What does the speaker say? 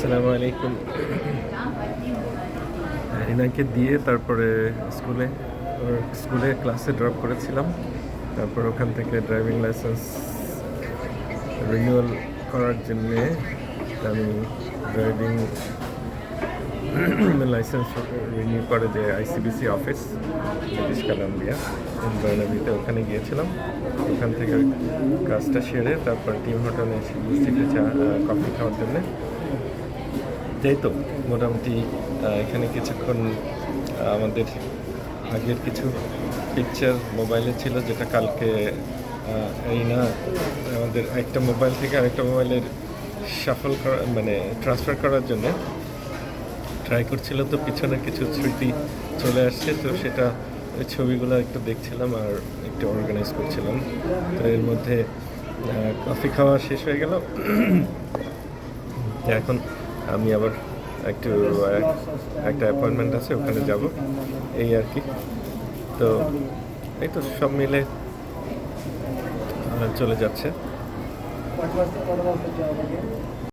আসসালামু আলাইকুম। রিনাকে দিয়ে তারপরে স্কুলে ক্লাসে ড্রপ করেছিলাম। তারপর ওখান থেকে ড্রাইভিং লাইসেন্স রিনিউয়াল করার জন্যে আমি ড্রাইভিং লাইসেন্স রিনিউ করে যে আইসিবিসি অফিস ব্রিটিশ কলাম্বিয়া বার্নাবিতে ওখানে গিয়েছিলাম। ওখান থেকে কাজটা সেরে তারপর টিম হোটেলে এসে সিটে কফি খাওয়ার জন্যে। তাই তো মোটামুটি এখানে কিছুক্ষণ আমাদের আগের কিছু পিকচার মোবাইলে ছিল, যেটা কালকে এই না আমাদের একটা মোবাইল থেকে আরেকটা মোবাইলের শাফল করা মানে ট্রান্সফার করার জন্য ট্রাই করছিল। তো পিছনে কিছু স্মৃতি চলে আসছে, তো সেটা ওই ছবিগুলো একটু দেখছিলাম আর একটু অর্গানাইজ করছিলাম। তো এর মধ্যে কফি খাওয়া শেষ হয়ে গেল। এখন আমি আবার একটা অ্যাপয়েন্টমেন্ট আছে, ওখানে যাব এই আর কি। তো এই তো সব মিলে চলে যাচ্ছে।